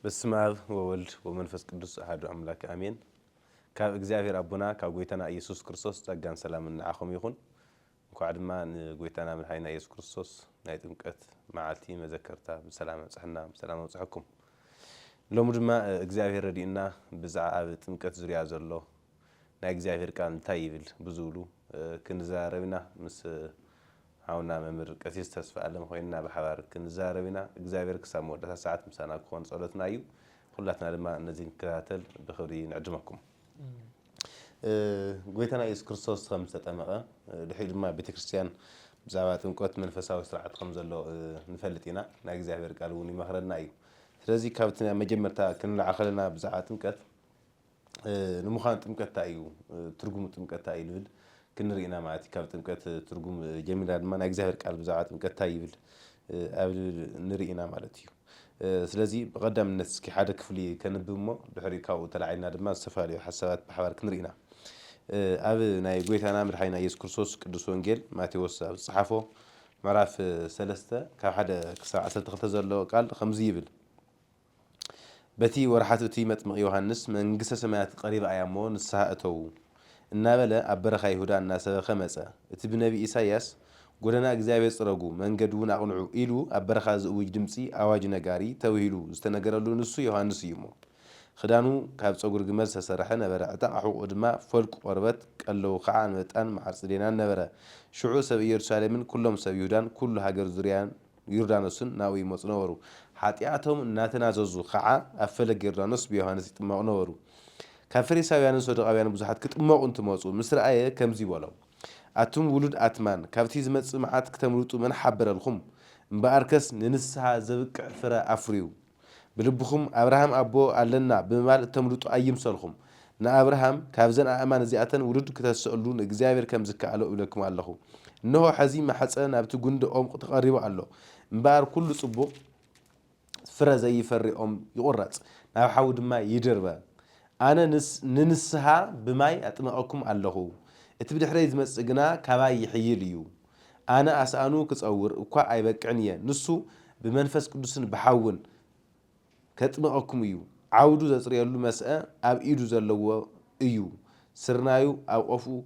በስመ አብ ወወልድ ወመንፈስ ቅዱስ አሐዱ አምላክ አሜን። ካብ እግዚአብሔር አቡና ካብ ጎይታና ኢየሱስ ክርስቶስ ጸጋን ሰላምን ንዓኹም ይኹን። እንኳዕ ድማ ንጎይታና መድሓኒትና ኢየሱስ ክርስቶስ ናይ ጥምቀት መዓልቲ መዘከርታ ብሰላም በጽሕና ብሰላም በጽሕኩም። ሎሚ ድማ እግዚአብሔር ረዲእና ብዛዕባ ጥምቀት ዙርያ ዘሎ ናይ እግዚአብሔር ቃል እንታይ ይብል ብዝብሉ ክንዛረብና ምስ አሁንና መምህር ቀሲስ ተስፋ አለም ሆይና በሐባር ክንዛረብና እግዚአብሔር ክሳብ ወደታ ሰዓት ምሳና ኮን ጸሎትና እዩ ሁላትና ድማ እነዚህን ከታተል በኽብሪ ንዕድመኩም። ጎይታና ኢየሱስ ክርስቶስ ከም ተጠመቀ ድሕሪ ድማ ቤተክርስቲያን ብዛዕባ ጥምቀት መንፈሳዊ ስርዓት ከም ዘሎ ንፈልጥ ኢና ናይ እግዚአብሔር ቃል እውን ይመኽረና እዩ። ስለዚ ካብቲ መጀመርታ ክንላዓኸለና ብዛዕባ ጥምቀት ንምዃን ጥምቀት እዩ ትርጉሙ ጥምቀት እዩ ንብል كنرينا معتي كابت مكت ترجم جميل ما نجزهر قلب زعات مكت تايبل قبل نرينا مالتيو سلازي بقدم الناس كي حدا كفلي كان بمو بحريكا وطلعنا دما السفاري وحسابات بحوار كنرينا قبل ناي قويت انا امر حينا يسوع كريستوس قدوس وانجيل ماتيوس صحافه معرف سلسته كان حدا ساعه تختزلو قال خمزيبل بتي ورحتتي متم يوحنس من قصه سمعت قريبه ايامون الساعتو النابلة أبرخ يهودا الناس خمسة تبي نبي إسحاق قلنا أجزاء يسرقوا من قدونا أقنعوا إلو أبرخ زوج دمسي أواجنا جاري توهيلو استنقرلوا نسوا يوحنس يومه خدانو كاب صقر جمال سسرحنا برا أتاحوا قدماء فلك قربت قالوا خان متأن مع عرسلنا نبرا شعو سبي يرسالي من كلهم سبي يهودان كل هاجر زريان يردانوسن ناوي مصنورو حاتياتهم ناتناززو خاء أفلق يردانوس بيوحنس يتمعنورو كفريساويان صدقاويان بزحات كتماق انت موصو مصر آية كمزي ولو أتم ولود أتمان كافتيز متسمعات كتمرتو من حبر الخم مباركس ننسها زبك فرا أفريو بلبخم أبراهام أبو علنا بمال تمرتو أيم سالخم نا أبراهام كافزن أمان زياتن ولود كتسألون إجزاير كمزك على لكم الله إنه حزين ما حسن أبتو جند أم تقريبا الله مبار كل صبو فرا زي فري أم يقرط نحاول ما يجربه أنا ننسها بماي أتمعكم الله اتبدي حريز مسجنا كباي يحيليو أنا أسأنو كتصور وكا عيبك عنيا نسو بمنفس قدسن بحاول كتمعكم يو عودو زري له مسألة أب إيدو زلوا إيو سرنايو أو أفو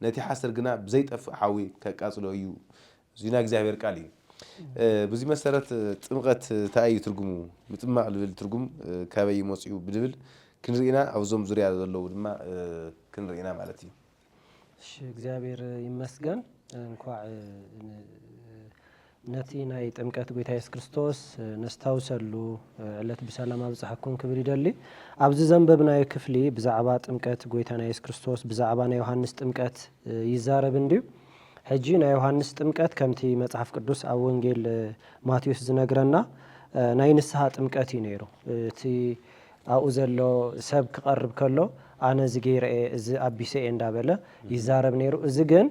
نتي حسر جنا بزيت أف حاوي كأصله إيو زينا جزاير كالي بزي مسألة تمغت تأيي ترجمو متمع الترجم كباي موسيو بدبل كنرينا أو زوم زريا زلوا لما كنرينا مالتي. እግዚአብሔር ይመስገን እንኳን ነቲና ይጥምቀት ጌታ ኢየሱስ ክርስቶስ ነስታውሰሉ ዕለት በሰላም አብጽሐኩም ክብር ይደሊ ኣብዚ ዘንበብናዮ ክፍሊ ብዛዕባ ጥምቀት ጌታና ኢየሱስ ክርስቶስ ብዛዕባ ናይ ዮሐንስ ጥምቀት ይዛረብ እንዲሁ ሕጂ ናይ ዮሐንስ ጥምቀት ከምቲ መጽሐፍ ቅዱስ ኣብ ወንጌል ማቴዎስ ዝነግረና ናይ ንስሐ ጥምቀት እዩ ነይሩ እቲ أو زلوا سب كقرب كله أنا زجير إز أبي سي إندابله يزارب نيرو زجن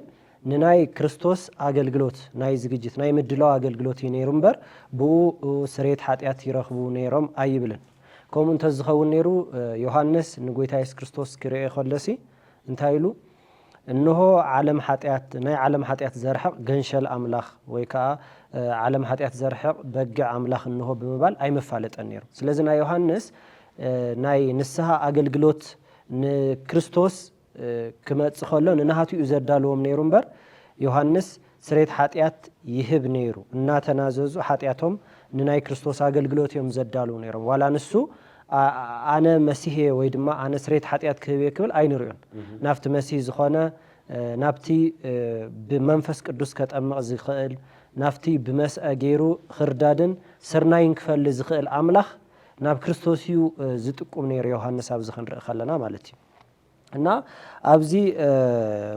نناي كريستوس عقل جلوت ناي زجيت ناي مدلوا عقل جلوت نيرمبر بو سريت حاتيات يرخبو نيرم أيبلن كم انتزخو نيرو يوحنس نقول تايس كريستوس كريه خلصي انتايلو إنه عالم حاتيات ناي عالم حاتيات زرحق جنشل أملاخ ويكا عالم حاتيات زرحق بقى أملاخ إنه بمبال أي مفعلت النيرو سلزنا يوحنس ناي نسها أجلجلوت نكريستوس كما تخلون نهاتي يزدالهم نيرمبر يوحنس سريت حاتيات يهب نيرو ناتناززو حاتياتهم ناي كريستوس أجلجلوت يوم زدالو نيرو ولا نسو أنا مسيحي ويدما أنا سريت حاتيات كبير أي نريون نافت مسيح زخانة نابتي بمنفس قدوس كتأمق زخيل نافتي بمس أجيرو خردادن سرناين كفل زخيل أملاخ ناب كريستوسيو زتقوم نير يوحنس ابز خنر خلنا مالتي እና ኣብዚ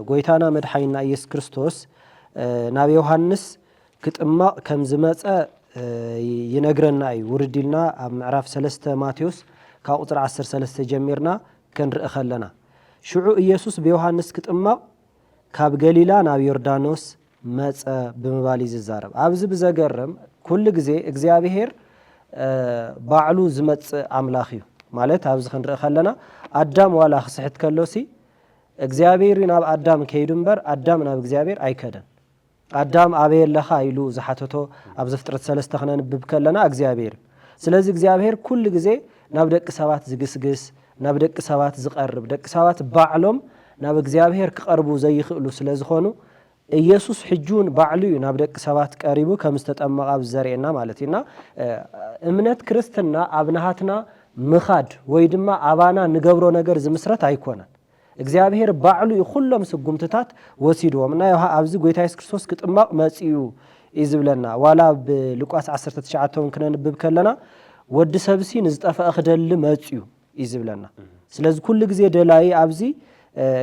ጎይታና መድሓኒና ኢየሱስ ክርስቶስ ናብ ዮሐንስ ክጥማቅ ከም ዝመፀ ይነግረና እዩ ውርዲልና ኣብ ምዕራፍ 3 ማቴዎስ ካብ ቁጥር 13 ጀሚርና ክንርኢ ኸለና ሽዑ ኢየሱስ በዮሐንስ ክጥማቅ ካብ ገሊላ ናብ ዮርዳኖስ መፀ ብምባል ይዛረብ ኣብዚ ብዘገርም ኩሉ ግዜ እግዚአብሔር ባዕሉ ዝመጽእ ኣምላኽ እዩ ማለት ኣብዚ ክንርኢ ኸለና ኣዳም ዋላ ክስሕት ከሎሲ እግዚአብሔር ናብ ኣዳም ከይዱ እምበር ኣዳም ናብ እግዚአብሔር ኣይከደን ኣዳም ኣበየ ኣለኻ ኢሉ ዝሓተቶ ኣብ ዘፍጥረት 3 ክነንብብ ከለና እግዚአብሔር ስለዚህ እግዚአብሔር ኩሉ ግዜ ናብ ደቂ ሰባት ዝግስግስ ናብ ደቂ ሰባት ዝቐርብ ደቂ ሰባት ባዕሎም ናብ እግዚአብሔር ክቐርቡ ዘይኽእሉ ስለዝኾኑ ኢየሱስ ሕጁን ባዕሉ ናብ ደቂ ሰባት ቀሪቡ ከም ዝተጠመቐ ዘርእየና ማለት ኢና እምነት ክርስትና ኣብናሃትና ምኻድ ወይ ድማ አባና ንገብሮ ነገር ዝምስረት አይኮነን እግዚአብሔር ባዕሉ ይኹሎም ስጉምትታት ወሲድዎም እና ኣብዚ ጎይታ ኢየሱስ ክርስቶስ ክጥማቕ መጽዩ ይዝብለና ዋላ በሉቃስ 19 ክነንብብ ከለና ወዲ ሰብሲ ንዝጠፋእ ክደሊ መጽዩ ይዝብለና ስለዚህ ኩሉ ግዜ ደላይ ኣብዚ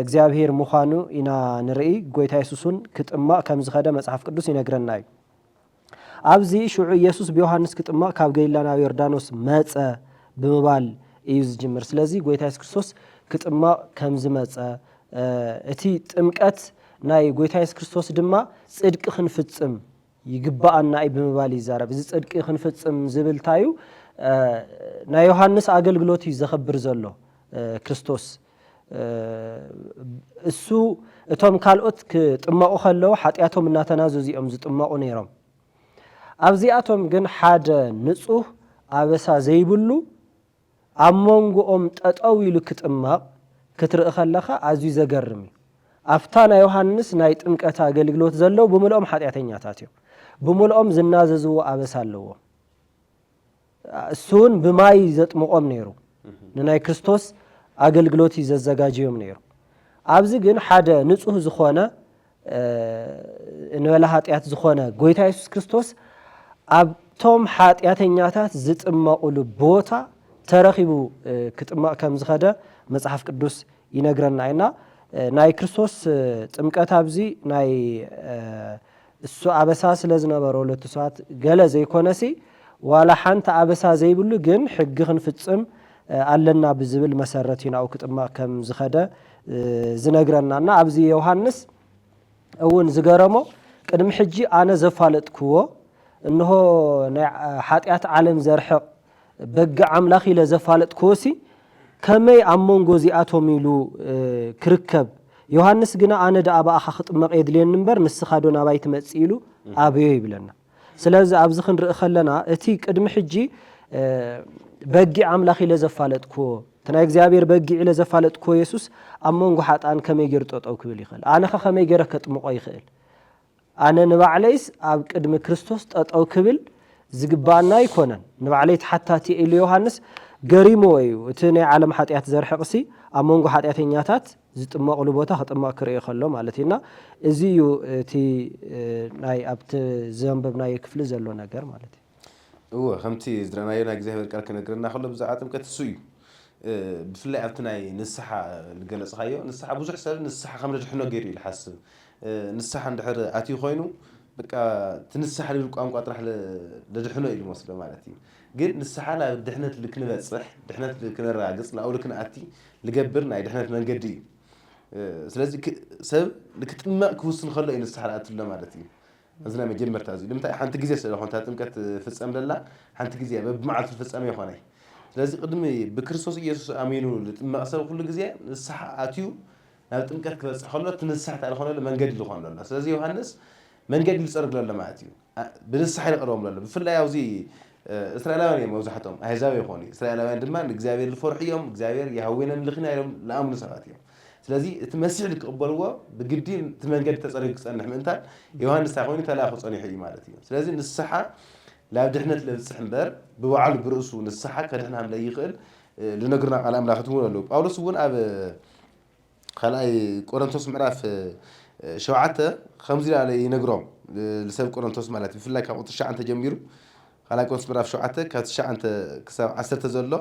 እግዚአብሔር ምዃኑ ኢና ንርኢ ጎይታ ኢየሱስን ክጥማቕ ከም ዝኸደ መጽሐፍ ቅዱስ ይነግረና እዩ ኣብዚ ሽዑ ኢየሱስ በዮሐንስ ክጥማቕ ካብ ገሊላ ናብ ዮርዳኖስ መጸ ብምባል እዩ ዝጅምር ስለዚህ ጎይታ ኢየሱስ ክርስቶስ ክጥማቕ ከም ዝመጸ እቲ ጥምቀት ናይ ጎይታ ኢየሱስ ክርስቶስ ድማ ጽድቅ ክንፍጽም ይግባአና እዩ ብምባል ይዛረብ እዚ ጽድቅ ክንፍጽም ዝብልታዩ ናይ ዮሐንስ አገልግሎት እዩ ዘኽብር ዘሎ ክርስቶስ እሱ እቶም ካልኦት ክጥማቑ ከለው ሓጢያቶም እናተናዘዙ እዮም ዝጥማቑ ነይሮም ኣብዚኣቶም ግን ሓደ ንጹህ ኣበሳ ዘይብሉ ኣብ መንጎኦም ጠጠው ኢሉ ክጥማቕ ክትርኢ ከለኻ ኣዝዩ ዘገርም እዩ ኣፍታ ናይ ዮሐንስ ናይ ጥምቀት አገልግሎት ዘለው ብምልኦም ሓጢያተኛታት እዮም ብምልኦም ዝናዘዝዎ ኣበሳ ኣለዎ እሱን ብማይ ዘጥምቆም ነይሩ ንናይ ክርስቶስ አገልግሎት ይዘዘጋጅዮም ነይሩ ኣብዚ ግን ሓደ ንጹህ ዝኾነ እንበላ ሓጢያት ዝኾነ ጎይታ ኢየሱስ ክርስቶስ ኣብቶም ሓጢያተኛታት ዝጥመቑሉ ቦታ ተረኺቡ ክጥማቕ ከም ዝኸደ መጽሐፍ ቅዱስ ይነግረና ኢና ናይ ክርስቶስ ጥምቀት ኣብዚ ናይ እሱ ኣበሳ ስለ ዝነበረ ሁለቱ ሰባት ገለ ዘይኮነሲ ዋላ ሓንቲ ኣበሳ ዘይብሉ ግን ሕጊ ክንፍጽም ኣለና ብዝብል መሰረት ይናው ክጥማቕ ከም ዝኸደ ዝነግረናና ኣብዚ ዮሐንስ እውን ዝገረሞ ቅድሚ ሕጂ ኣነ ዘፋለጥክዎ እንሆ ናይ ሓጢያት ዓለም ዘርሕቕ በጋ አምላኽ ኢለ ዘፋለጥክዎሲ ከመይ ኣብ መንጎ ዚኣቶም ኢሉ ክርከብ ዮሐንስ ግና ኣነ ዳ ኣባኻ ክጥመቕ የድልየኒ እምበር ንስኻ ዶ ናባይ ትመጽእ ኢሉ ኣብዮ ይብለና ስለዚ ኣብዚ ክንርኢ ከለና እቲ ቅድሚ ሕጂ በጊ አምላኽ ኢለ ዘፋለጥክዎ ተናይ እግዚአብሔር በጊ ኢለ ዘፋለጥክዎ ኢየሱስ ኣብ መንጎ ሓጣን ከመይ ገይሩ ጠጠው ክብል ይኽእል ኣነኸ ከመይ ገይረ ከጥምቆ ይኽእል ኣነ ንባዕለይስ ኣብ ቅድሚ ክርስቶስ ጠጠው ክብል ዝግባአና ይኮነን ንባዕለይ ተሓታቲ ኢሉ ዮሐንስ ገሪሞ እዩ እቲ ናይ ዓለም ሓጢያት ዘርሕቕሲ ኣብ መንጎ ሓጢያተኛታት ዝጥመቕሉ ቦታ ክጥማቕ ክርኢ ከሎ ማለት ኢና እዚ እዩ እቲ ናይ ኣብቲ ዘንበብናዮ ክፍሊ ዘሎ ነገር ማለት እዩ ከምቲ ዝረአናዮ ናይ እግዚአብሔር ቃል ክነግረና ከሎ ብዛዕባ ጥምቀት እሱ እዩ ብፍላይ ኣብቲ ናይ ንስሓ ዝገለጽካዮ ንስሓ ብዙሕ ሰብ ንስሓ ከም ዘድሕኖ ገይሩ እዩ ዝሓስብ ንስሓ እንድሕር ኣትዩ ኮይኑ በቃ ትንስሓ ልብል ቋንቋ ጥራሕ ለድሕኖ እዩ ዝመስሎ ማለት እዩ ግን ንስሓ ናብ ድሕነት ልክንበጽሕ ድሕነት ልክነራግጽ ናብኡ ልክንኣቲ ልገብር ናይ ድሕነት መንገዲ እዩ ስለዚ ሰብ ልክጥመቕ ክውስን ከሎ እዩ ንስሓ ልኣትሎ ማለት እዩ እዚ ናይ መጀመርታ እዚ ንምንታይ ሓንቲ ግዜ ስለኾንታ ጥምቀት ፍጸም ደላ ሓንቲ ግዜ በብመዓልቱ ፍጸመ ይኾነይ ስለዚ ቅድሚ ብክርስቶስ ኢየሱስ ኣሚኑ ልጥመቕ ሰብ ኩሉ ግዜ ንስሓ ኣትዩ ናብ ጥምቀት ክበጽሕ ከሎ ትንስሓ ታልኾነሉ መንገዲ ዝኾን ኣሎ ስለዚ ዮሐንስ መንገዲ ልጸርግሎ ኣሎ ማለት እዩ ብንስሓ ይቀርቦም ኣሎ ብፍላይ ኣብዚ እስራኤላውያን እዮም መብዛሕትኦም ኣሕዛብ ይኾኑ እስራኤላውያን ድማ ንእግዚአብሔር ዝፈርሑ እዮም እግዚአብሔር ያህዌና ንልኽና ኢሎም ዝኣምኑ ሰባት እዮም ስለዚ እቲ መሲሕ ልክቕበልዎ ብግዲ እቲ መንገዲ ተጸሪጉ ክጸንሕ ምእንታን ዮሐንስ እንታይ ኮይኑ ተላኺ ጸኒሑ እዩ ማለት እዩ ስለዚ ንስሓ ላብ ድሕነት ለብጽሕ እምበር ብባዕሉ ብርእሱ ንስሓ ከድሕና ከም ለይኽእል ልነግሩና ቃል ኣምላኽ እውን ኣለዉ ጳውሎስ እውን ኣብ ካልኣይ ቆሮንቶስ ምዕራፍ 7 ከምዚ ኢሉ ይነግሮም ለሰብ ቆሮንቶስ ማለት እዩ ብፍላይ ካብ ቁጥር 9 ጀሚሩ ካልኣይ ቆሮንቶስ ምዕራፍ 7 ካብ 9 ክሳብ 10 ዘሎ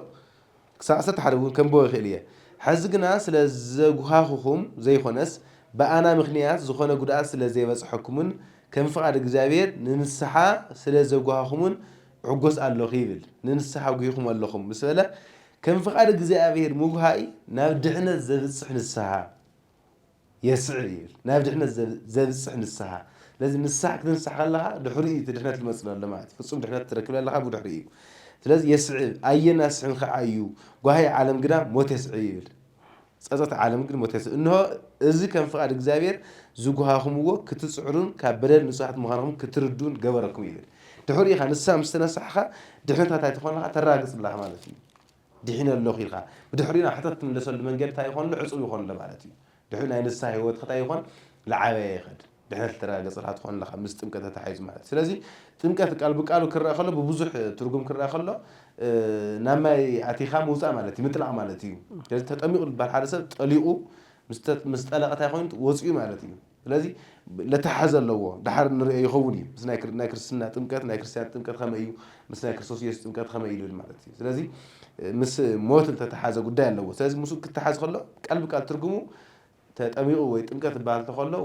ክሳብ 11 እውን ከንብቦ ይኽእል እየ ሕዚ ግና ስለ ዘጉሃኹኹም ዘይኾነስ በኣና ምክንያት ዝኾነ ጉድኣት ስለ ዘይበጽሐኩምን ከም ፍቓድ እግዚአብሔር ንንስሓ ስለ ዘጉሃኹምን ዕጎስ ኣለኹ ይብል ንንስሓ ጉሂኹም ኣለኹም ምስ በለ ከም ፍቓድ እግዚአብሔር ምጉሃይ ናብ ድሕነት ዘብጽሕ ንስሓ የስዕ ይብል ናብ ድሕነት ዘብጽሕ ንስሓ ስለዚ ንስሓ ክትንስሓ ከለኻ ድሕሪኡ እቲ ድሕነት ልመጽእ ኣሎ ማለት እዩ ፍጹም ድሕነት ትረክብ ኣለኻ ብድሕሪኡ እዩ ስለዚ የስዕ ኣየናስሕን ከዓ እዩ ጓሂ ዓለም ግና ሞት የስዕ ይብል ጸጸት ዓለም ግን ሞት የስዕ እንሆ እዚ ከም ፍቓድ እግዚአብሔር ዝጉሃኹምዎ ክትጽዕሩን ካብ በደል ንጹሓት ምዃንኩም ክትርዱን ገበረኩም ይብል ድሕሪኡ ኢኻ ንስሓ ምስ ተነሳሕኻ ድሕነታት ኣይትኾን ተራግጽ ብላህ ማለት እዩ ድሕነ ኣለኹ ኢልካ ብድሕሪና ሕተት ትምለሰሉ መንገዲ እንታይ ይኾን ዕፁብ ይኾን ማለት እዩ ድሕሪ ናይ ንስሓ ህይወት እንታይ ይኾን ለዓበየ ይኸድ ድሕነት ተራገጽልካ ትኾን ለኻ ምስ ጥምቀት ተታሒዙ ማለት ስለዚ ጥምቀት ቃል ብቃሉ ክረአ ከሎ ብብዙሕ ትርጉም ክረአ ከሎ ናብ ማይ ኣቲኻ ምውፃእ ማለት እዩ ምጥላቕ ማለት እዩ ስለዚ ተጠሚቑ ዝበሃል ሓደ ሰብ ጠሊቑ ምስ ጠለቐ እንታይ ኮይኑ ወፂኡ ማለት እዩ ስለዚ ለተሓዘ ኣለዎ ድሓር ንሪኦ ይኸውን እዩ ምስ ናይ ክርስትና ጥምቀት ናይ ክርስቲያን ጥምቀት ከመይ እዩ ምስ ናይ ክርስቶስ ኢየሱስ ጥምቀት ከመይ ኢሉ ማለት እዩ ስለዚ ምስ ሞት ተተሓዘ ጉዳይ ኣለዎ ስለዚ ምስ ክትሓዝ ከሎ ቃል ብቃል ትርጉሙ ተጠሚቑ ወይ ጥምቀት ዝበሃል ተኸሎ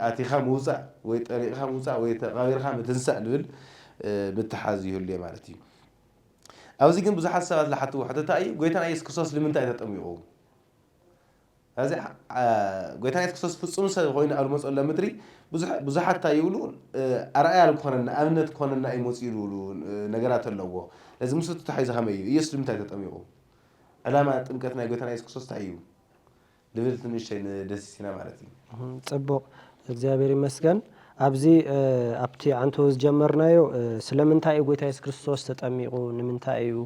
ኣቲኻ ምውፃእ ወይ ጠሊቕኻ ምውፃእ ወይ ተቐቢርካ ምትንሳእ ልብል ምትሓዝ ይህሉ ማለት እዩ ኣብዚ ግን ብዙሓት ሰባት ዝሓትዎ ሕቶታ እዩ ጎይታና ኢየሱስ ክርስቶስ ንምንታይ ተጠሚቑ እዚ ጎይታና ኢየሱስ ክርስቶስ ፍጹም ሰብ ኮይኑ ኣብ መፅኡ ምድሪ ብዙሓት ይብሉ ኣርኣያ ክኾነና ኣብነት ክኾነና እዩ መፅኡ ይብሉ ነገራት ኣለዎ እዚ ምስ ተታሒዙ ከመይ እዩ ኢየሱስ ንምንታይ ተጠሚቑ ዕላማ ጥምቀት ናይ ጎይታና ኢየሱስ ክርስቶስ እንታይ እዩ ልብል ትንሽይ ደስ ሲና ማለት እዩ ጽቡቕ እግዚአብሔር ይመስገን ኣብዚ ኣብቲ አንቶ ዝጀመርናዮ ስለምንታይ ጎይታ ኢየሱስ ክርስቶስ ተጠሚቑ ንምንታይ እዩ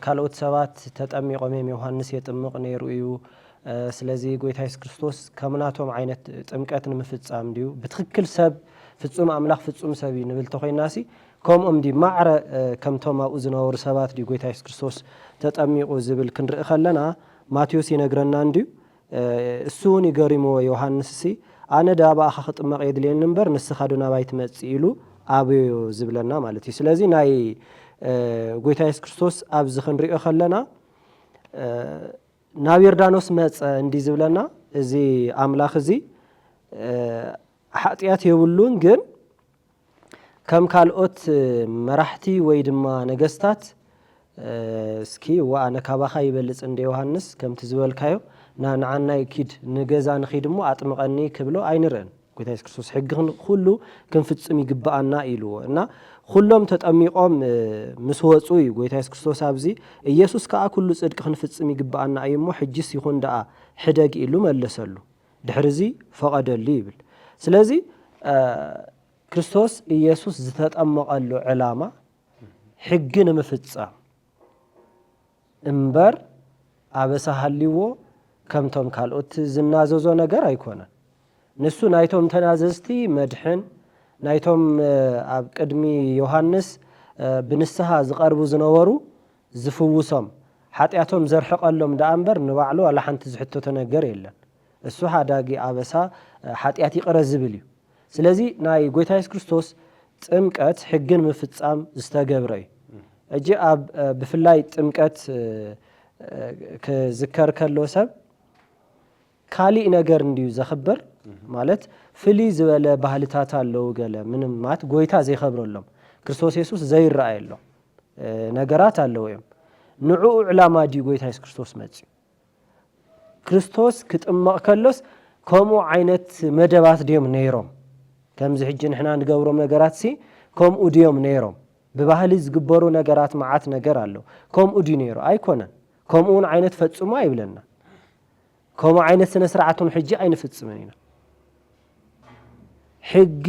ካልኦት ሰባት ተጠሚቖም ዮሐንስ የጥምቕ ነይሩ እዩ ስለዚ ጎይታ ኢየሱስ ክርስቶስ ከምናቶም ዓይነት ጥምቀት ንምፍጻም ድዩ ብትክክል ሰብ ፍጹም ኣምላኽ ፍጹም ሰብ ንብል ተኾይናሲ ከምኦም ዲ ማዕረ ከምቶም ኣብኡ ዝነበሩ ሰባት ዲ ጎይታ ኢየሱስ ክርስቶስ ተጠሚቑ ዝብል ክንርኢ ከለና ማቴዎስ ይነግረና እንድዩ እሱ እውን ይገሪምዎ ዮሐንስ ሲ ኣነ ዳባኻ ክጥመቕ የድልየኒ እምበር ንስኻ ዶ ናባይ ትመጽእ ኢሉ ኣብዮ ዝብለና ማለት እዩ ስለዚ ናይ ጎይታ ኢየሱስ ክርስቶስ ኣብዚ ክንሪኦ ከለና ናብ ዮርዳኖስ መጸ እንዲ ዝብለና እዚ ኣምላኽ እዚ ሓጢያት የብሉን ግን ከም ካልኦት መራሕቲ ወይ ድማ ነገስታት እስኪ ወኣነ ካባኻ ይበልጽ እንደ ዮሐንስ ከምቲ ዝበልካዮ ንዓናይ ኪድ ንገዛ ንኺድ እሞ ኣጥምቐኒ ክብሎ ኣይንርአን ጎይታ ኢየሱስ ክርስቶስ ሕጊ ኩሉ ክንፍጽም ይግባአና ኢልዎ እና ኩሎም ተጠሚቖም ምስ ወፁ እዩ ጎይታ ኢየሱስ ክርስቶስ ኣብዚ ኢየሱስ ከዓ ኩሉ ጽድቂ ክንፍጽም ይግባአና እዩ እሞ ሕጅስ ይኹን ደኣ ሕደግ ኢሉ መለሰሉ ድሕሪዚ ፈቐደሉ ይብል ስለዚ ክርስቶስ ኢየሱስ ዝተጠመቐሉ ዕላማ ሕጊ ንምፍጻም እምበር ኣበሳ ሃሊዎ ከምቶም ካልኦት ዝናዘዞ ነገር ኣይኮነን ንሱ ናይቶም ተናዘዝቲ መድሕን ናይቶም ኣብ ቅድሚ ዮሐንስ ብንስሓ ዝቐርቡ ዝነበሩ ዝፍውሶም ሓጢያቶም ዘርሕቐሎም ዳኣ እምበር ንባዕሉ ዋላ ሓንቲ ዝሕተቶ ነገር የለን እሱ ሓዳጊ ኣበሳ ሓጢያት ይቕረ ዝብል እዩ ስለዚ ናይ ጎይታ ኢየሱስ ክርስቶስ ጥምቀት ሕግን ምፍጻም ዝተገብረ እዩ እጂ ኣብ ብፍላይ ጥምቀት ክዝከር ከሎ ሰብ ካሊእ ነገር እንዲዩ ዘኽብር ማለት ፍልይ ዝበለ ባህልታት ኣለዉ ገለ ምንም ማለት ጎይታ ዘይኸብረሎም ክርስቶስ ኢየሱስ ዘይረኣየሎም ነገራት ኣለዉ እዮም ንዕኡ ዕላማ ድዩ ጎይታ ኢየሱስ ክርስቶስ መፅኡ ክርስቶስ ክጥመቕ ከሎስ ከምኡ ዓይነት መደባት ድዮም ነይሮም ከምዚ ሕጂ ንሕና ንገብሮም ነገራት ሲ ከምኡ ድዮም ነይሮም ብባህሊ ዝግበሩ ነገራት መዓት ነገር ኣለዉ ከምኡ ድዩ ነይሩ ኣይኮነን ከምኡውን ዓይነት ፈጽሞ ኣይብለና ከምኡ ዓይነት ስነ ስርዓቶም ሕጂ ኣይንፍጽምን ኢና ሕጊ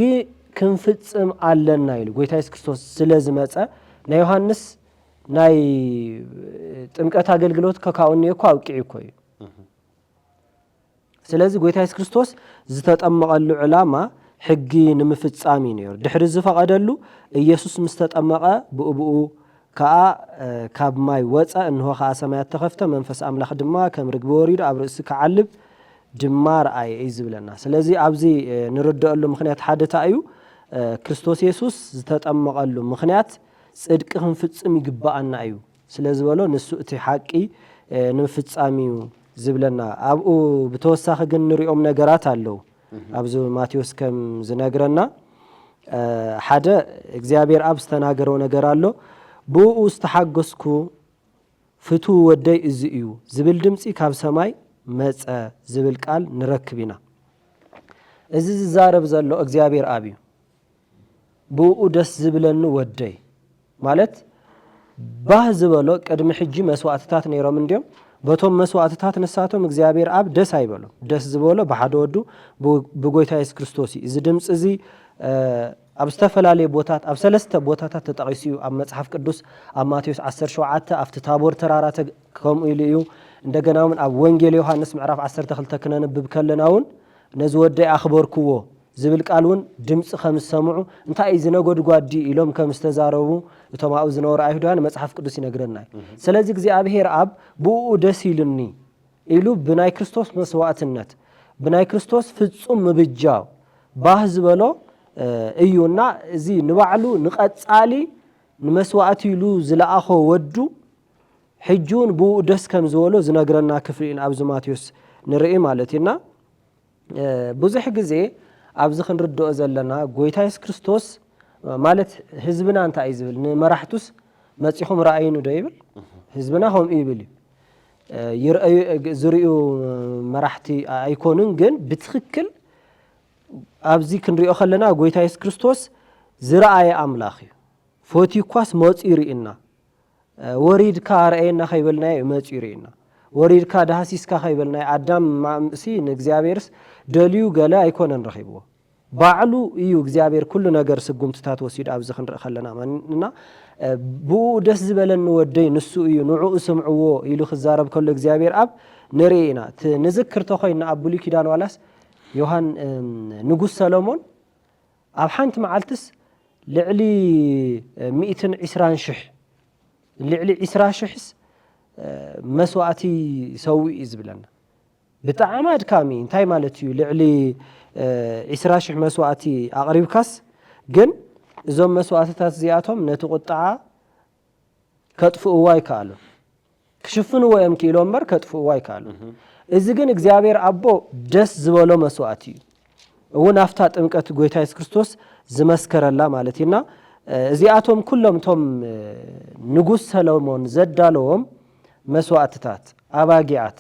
ክንፍጽም ኣለና ኢሉ ጎይታ ኢየሱስ ክርስቶስ ስለ ዝመፀ ናይ ዮሐንስ ናይ ጥምቀት ኣገልግሎት ከካውኒ እኮ ኣውቂዕ እኮ እዩ ስለዚ ጎይታ ኢየሱስ ክርስቶስ ዝተጠመቐሉ ዕላማ ሕጊ ንምፍጻም እዩ ነይሩ ድሕሪ ዝፈቐደሉ ኢየሱስ ምስ ተጠመቐ ብእብኡ ከዓ ካብ ማይ ወፀ እንሆ ከዓ ሰማያት ተኸፍተ መንፈስ ኣምላኽ ድማ ከም ርግቢ ወሪዱ ኣብ ርእሲ ክዓልብ ድማ ረኣየ እዩ ዝብለና ስለዚ ኣብዚ ንርድአሉ ምክንያት ሓደታ እዩ ክርስቶስ ኢየሱስ ዝተጠመቐሉ ምክንያት ጽድቂ ክንፍጽም ይግባአና እዩ ስለ ዝበሎ ንሱ እቲ ሓቂ ንምፍጻም እዩ ዝብለና ኣብኡ ብተወሳኺ ግን ንሪኦም ነገራት ኣለዉ ኣብዚ ማቴዎስ ከም ዝነግረና ሓደ እግዚኣብሔር ኣብ ዝተናገረው ነገር ኣሎ ብኡ ዝተሓገስኩ ፍቱ ወደይ እዚ እዩ ዝብል ድምፂ ካብ ሰማይ መፀ ዝብል ቃል ንረክብ ኢና እዚ ዝዛረብ ዘሎ እግዚኣብሔር ኣብ እዩ ብኡ ደስ ዝብለኒ ወደይ ማለት ባህ ዝበሎ ቅድሚ ሕጂ መስዋዕትታት ነይሮም እንዲዮም በቶም መስዋዕትታት ንሳቶም እግዚኣብሔር ኣብ ደስ ኣይበሎም ደስ ዝበሎ ብሓደ ወዱ ብጎይታ ኢየሱስ ክርስቶስ እዩ እዚ ድምፂ እዚ ኣብ ዝተፈላለዩ ቦታት ኣብ ሰለስተ ቦታታት ተጠቂሱ ኣብ መጽሓፍ ቅዱስ ኣብ ማቴዎስ 17 ኣብቲ ታቦር ተራራ ከምኡ ኢሉ እዩ እንደገና እውን ኣብ ወንጌል ዮሐንስ ምዕራፍ 12 ክነንብብ ከለና እውን ነዚ ወደይ ኣኽበርክዎ ዝብል ቃል እውን ድምፂ ከም ዝሰምዑ እንታይ ዝነጎድጓዲ ኢሎም ከም ዝተዛረቡ እቶም ኣብኡ ዝነበሩ ኣይሁዳውያን መጽሓፍ ቅዱስ ይነግረና ስለዚ እግዚኣብሔር ኣብ ብኡ ደስ ይልኒ ኢሉ ብናይ ክርስቶስ መስዋዕትነት ብናይ ክርስቶስ ፍጹም ምብጃው ባህ ዝበሎ እዩና እዚ ንባዕሉ ንቐጻሊ ንመስዋዕት ኢሉ ዝለኣኾ ወዱ ሕጁን ብኡ ደስ ከም ዝበሎ ዝነግረና ክፍሊ ኢና ኣብዚ ማቴዎስ ንርኢ ማለት ኢና ብዙሕ ግዜ ኣብዚ ክንርድኦ ዘለና ጎይታ ኢየሱስ ክርስቶስ ማለት ህዝብና እንታይ እዩ ዝብል ንመራሕቱስ መጺኹም ረኣይኑ ዶ ይብል ህዝብና ከምኡ ይብል ዝርኡ መራሕቲ ኣይኮኑን ግን ብትክክል ኣብዚ ክንሪኦ ከለና ጎይታ ኢየሱስ ክርስቶስ ዝረኣየ ኣምላኽ እዩ ፎቲኳስ መፂ ይርኢና ወሪድካ ረአየና ከይበልናዮ መፂ ይርኢና ወሪድካ ዳሃሲስካ ከይበልናዮ ኣዳም ማእምሲ ንእግዚኣብሔርስ ደልዩ ገለ ኣይኮነን ረኺብዎ ባዕሉ እዩ እግዚኣብሔር ኩሉ ነገር ስጉምትታት ወሲድ ኣብዚ ክንርኢ ከለና እና ብኡ ደስ ዝበለኒ ወደይ ንሱ እዩ ንዕኡ ስምዕዎ ኢሉ ክዛረብ ከሎ እግዚኣብሔር ኣብ ንርኢ ኢና ንዝክር ተኾይና ኣብ ብሉይ ኪዳን ዋላስ ዮሃን ንጉስ ሰሎሞን ኣብ ሓንቲ መዓልትስ ልዕሊ 120,000 ልዕሊ 20,000 መስዋዕቲ ሰዊ እዩ ዝብለና ብጣዕሚ ኣድካሚ እንታይ ማለት እዩ ልዕሊ 20,000 መስዋዕቲ ኣቕሪብካስ ግን እዞም መስዋዕትታት እዚኣቶም ነቲ ቁጣዓ ከጥፍእዋ ይከኣሉ ክሽፍንዎ እዮም ክኢሎም እምበር ከጥፍእዋ ይከኣሉ እዚ ግን እግዚኣብሔር ኣቦ ደስ ዝበሎ መስዋዕት እዩ እውን ኣፍታ ጥምቀት ጎይታ ኢየሱስ ክርስቶስ ዝመስከረላ ማለት ኢና እዚኣቶም ኩሎም ቶም ንጉስ ሰሎሞን ዘዳለዎም መስዋዕትታት ኣባጊዓት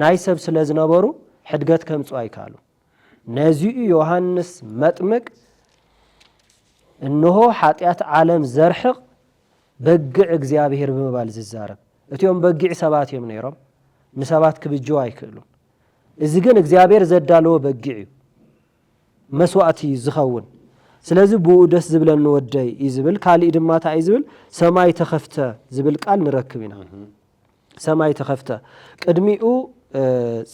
ናይ ሰብ ስለ ዝነበሩ ሕድገት ከምፅኡ ኣይከኣሉ ነዚኡ ዮሐንስ መጥምቅ እንሆ ሓጢአት ዓለም ዘርሕቕ በጊዕ እግዚኣብሔር ብምባል ዝዛረብ እቲኦም በጊዕ ሰባት እዮም ነይሮም ንሰባት ክብጅው ኣይክእሉን እዚ ግን እግዚኣብሔር ዘዳለዎ በጊዕ እዩ መስዋዕቲ ዝኸውን ስለዚ ብኡ ደስ ዝብለኒ ወደይ እዩ ዝብል ካልእ ድማ እንታይ እዩ ዝብል ሰማይ ተኸፍተ ዝብል ቃል ንረክብ ኢና ሰማይ ተኸፍተ ቅድሚኡ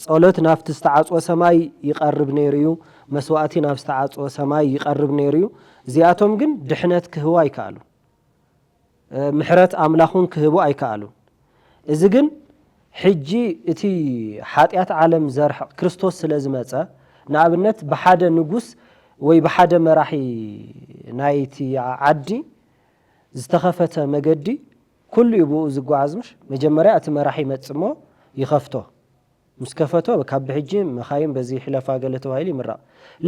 ጸሎት ናብቲ ዝተዓጽወ ሰማይ ይቐርብ ነይሩ እዩ መስዋዕቲ ናብ ዝተዓጽወ ሰማይ ይቐርብ ነይሩ እዩ እዚኣቶም ግን ድሕነት ክህቡ ኣይከኣሉ ምሕረት ኣምላኹን ክህቡ ኣይከኣሉ እዚ ግን ሕጂ እቲ ሓጢአት ዓለም ዘርሕቕ ክርስቶስ ስለ ዝመፀ ንኣብነት ብሓደ ንጉስ ወይ ብሓደ መራሒ ናይቲ ዓዲ ዝተኸፈተ መገዲ ኩሉ እዩ ብኡ ዝጓዓዝ ምሽ መጀመርያ እቲ መራሒ ይመፅሞ ይኸፍቶ ምስ ከፈቶ ካብ ብሕጂ መኻይም በዚ ሕለፋ ገለ ተባሂሉ ይምራቕ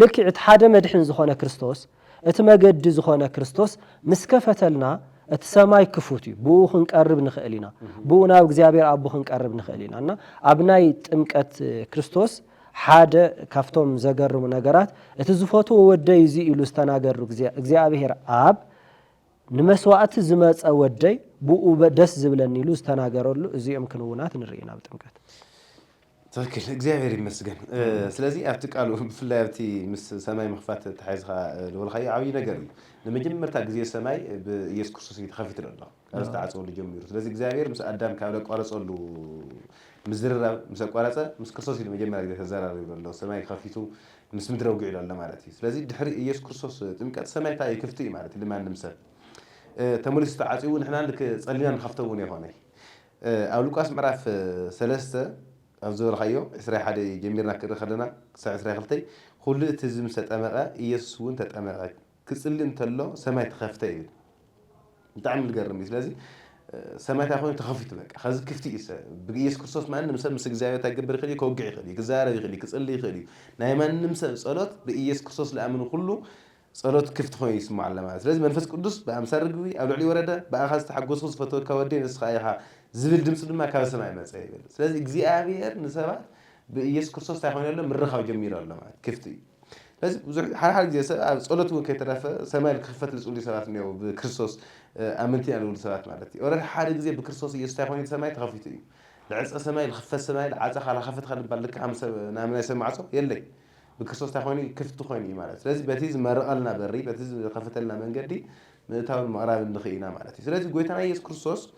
ልክዕ እቲ ሓደ መድሕን ዝኾነ ክርስቶስ እቲ መገዲ ዝኾነ ክርስቶስ ምስ ከፈተልና እቲ ሰማይ ክፉት እዩ ብኡ ክንቀርብ ንኽእል ኢና ብኡ ናብ እግዚኣብሔር ኣቦ ክንቀርብ ንኽእል ኢና እና ኣብ ናይ ጥምቀት ክርስቶስ ሓደ ካፍቶም ዘገርሙ ነገራት እቲ ዝፈትዎ ወደይ እዚ ኢሉ ዝተናገሩ እግዚኣብሔር ኣብ ንመስዋዕቲ ዝመፀ ወደይ ብኡ ደስ ዝብለኒ ኢሉ ዝተናገረሉ እዚኦም ክንውናት ንርኢና ብጥምቀት ትክክል እግዚኣብሔር ይመስገን ስለዚ ኣብቲ ቃሉ ብፍላይ ኣብቲ ምስ ሰማይ ምኽፋት ተሓይዝኻ ልበልኻዮ ዓብዪ ነገር እዩ ንመጀመርታ ግዜ ሰማይ ብኢየሱስ ክርስቶስ ተኸፊቱ ኣሎ ካብ ዝተዓፀወሉ ጀሚሩ ስለዚ እግዚኣብሔር ምስ ኣዳም ካብ ዘቋረፀሉ ምዝርራብ ምስ ኣቋረፀ ምስ ክርስቶስ ኢሉ መጀመርያ ግዜ ተዘራሪቡ ኣሎ ሰማይ ከፊቱ ምስ ምድሪ ውግዒ ኣሎ ማለት እዩ ስለዚ ድሕሪ ኢየሱስ ክርስቶስ ጥምቀት ሰማይ እንታይ ክፍቲ እዩ ማለት እዩ ንማንም ሰብ ተመሊሱ ተዓፅዩ ንሕና ልክ ፀሊና ንኸፍቶ እውን ይኾነ ኣብ ሉቃስ ምዕራፍ 3 ኣብ ዝበልኻዮ 21 ጀሚርና ክርኢ ከለና ክሳብ 22 ኩሉ እቲ ህዝቢ ምስ ተጠመቐ ኢየሱስ እውን ተጠመቐ ክፅሊ እንተሎ ሰማይ ተኸፍተ እዩ ብጣዕሚ ዝገርም እዩ ስለዚ ሰማይ እንታይ ኮይኑ ተኸፊቱ በቃ ከዚ ክፍቲ እዩ ብኢየሱስ ክርስቶስ ማንም ሰብ ምስ እግዚኣብሔር ተገብር ይኽእል እዩ ከውግዕ ይኽእል እዩ ክዛረብ ይኽእል እዩ ክፅሊ ይኽእል እዩ ናይ ማንም ሰብ ጸሎት ብኢየሱስ ክርስቶስ ዝኣምኑ ኩሉ ጸሎት ክፍቲ ኮይኑ ይስማዓላ ማለት ስለዚ መንፈስ ቅዱስ ብኣምሳል ርግቢ ኣብ ልዕሊ ወረደ ብኣኻ ዝተሓጎስኩ ዝፈተወካ ወደይ ንስኻ ኢኻ ዝብል ድምፂ ድማ ካብ ሰማይ መፀ ይብል ስለዚ እግዚኣብሔር ንሰባት ብኢየሱስ ክርስቶስ እንታይ ኮይኑ ኣሎ ምርኻብ ጀሚሩ ኣሎ ማለት ክፍቲ እዩ ስለዚ ብዙሕ ሓደ ግዜ ሰብ ኣብ ጸሎት እውን ከይተረፈ ሰማይ ክኽፈት ዝፅልዩ ሰባት እኒአው ብክርስቶስ ኣመንቲ ኢና ዝብሉ ሰባት ማለት እዩ ኦልሬዲ ሓደ ግዜ ብክርስቶስ ኢየሱስ እንታይ ኮይኑ ሰማይ ተኸፊቱ እዩ ልዕፀ ሰማይ ዝኽፈት ሰማይ ዓፀኻ ላኸፈትካ ልባል ልክ ናይ ሰብ ማዕፆ የለይ بكريستوس تاخوني كفت خويني مالتي لازم بتيز مرقلنا بري بتيز خفتلنا من قدي متاو المقرب نخينا مالتي لازم قويتنا يسوع كريستوس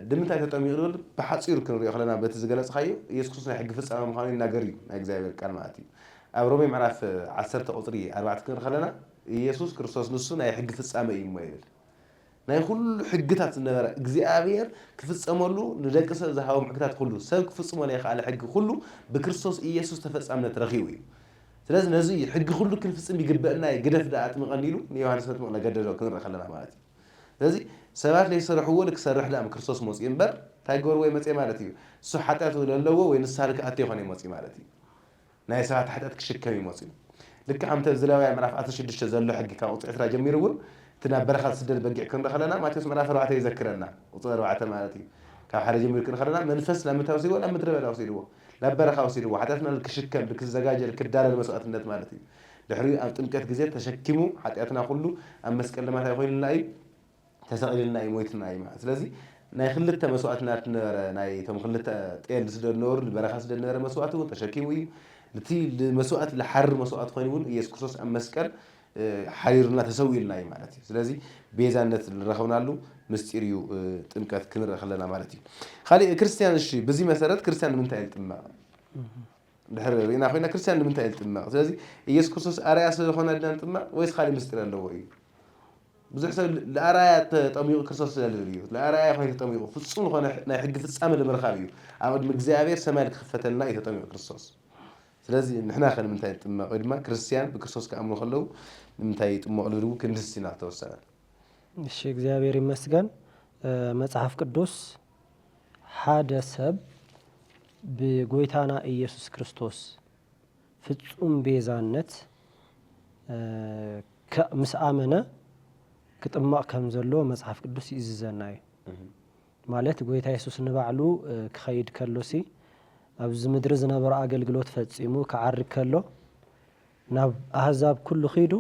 دمنتا تطميرول بحصير كنريو خلنا بتزغلص خايو يسوع كريستوس حق فصام مخاني ناغري اغزابير قال مالتي ابرومي معرف 10 قطري 4 كن خلنا يسوع كريستوس نسو ناي حق فصام يمويل ناي كل حقታት نبر እግዚአብሔር ክፍጸመሉ ንደቅሰ ዘሃው ሕግታት ሁሉ ሰብ ክፍጸመሉ ይኻለ ሕግ ሁሉ በክርስቶስ ኢየሱስ ተፈጻምነት ረኺቡ እዩ ስለዚህ ነዚ ሕግ ሁሉ ክንፍጽም ይግበአና ይገደፍ ዳአት መቀኒሉ ዮሐንስ ፈጥሞ ነገደደው ክንረ خلنا ማለት እዩ ስለዚህ ሰባት ላይ ሰርሕዎ ለክሰርሕ ዳም ክርስቶስ ሞጽ ይንበር ታይጎር ወይ መጽ ማለት እዩ እሱ ኃጢአት ለለዎ ወይ ንሳልክ አት ይሆነ ሞጽ ማለት እዩ ናይ ሰባት ኃጢአት ክሽከም ይሞጽ ልክ ሓምተ ዝላውያ ምዕራፍ 16 ዘሎ ሕግ ካብ ቁጥዕትራ ጀሚሩውን تنابرخ السدد بقع كن خلنا ما تسمع نافر واحد يذكرنا وطير واحد مالتي كاب حدا جميل كن خلنا منفس لما توصي ولا متربى توصي له لا برخ توصي له حدثنا الكشكم بكزجاج الكدار المسؤولات النت مالتي لحري أم تمكت جزيت تشكموا حتىاتنا كله أم مسك لما تقول لنا أي تسأل لنا أي مويتنا أي ما لازم نايخلت مسؤولاتنا ناي تم خلت تقل سد النور البرخ سد النور مسؤولته تشكيوي لتي المسؤولات لحر مسؤولات خينون يسكسوس أم مسكر حريرنا تسوي لنا معناتي ስለዚህ ቤዛነት ልረኸውናሉ ምስጢሪዩ ጥምቀት ክንረ خلنا معناتي خالي ክርስቲያን እሺ በዚህ መሰረት ክርስቲያን ምን ታይልጥማ ድሕሪና ኮይና ክርስቲያን ምን ታይልጥማ ስለዚህ ኢየሱስ ክርስቶስ አርአያ ስለሆነ ዳንጥማ ወይስ خالي ምስጢር አለው ወይ ብዙሕ ሰብ ለአርአያ ተጠሚቁ ክርስቶስ ስለልዩ ለአርአያ ኮይኑ ተጠሚቁ ፍጹም ሆነ ናይ ሕግ ፍጻመ ለመርኻብ እዩ ኣብ ቅድሚ እግዚአብሔር ሰማይ ክፈተልና የተጠሚቁ ክርስቶስ ስለዚህ ንሕና ከን ምንታይ ጥማቅ ወይ ድማ ክርስቲያን በክርስቶስ ከአምኑ ከለው ምንታይ ጥማቅ ልሩ ክንድስና ተወሰነ እሺ እግዚአብሔር ይመስገን መጽሐፍ ቅዱስ ሓደ ሰብ በጎይታና ኢየሱስ ክርስቶስ ፍጹም ቤዛነት ከምስአመነ ክጥማቅ ከም ዘሎ መጽሐፍ ቅዱስ ይዝዘናዩ ማለት ጎይታ ኢየሱስ ንባዕሉ ክኸይድ ከሎሲ ኣብዚ ምድሪ ዝነበረ አገልግሎት ፈጺሙ ከዓርግ ከሎ ናብ አሕዛብ ኩሉ ኺዱ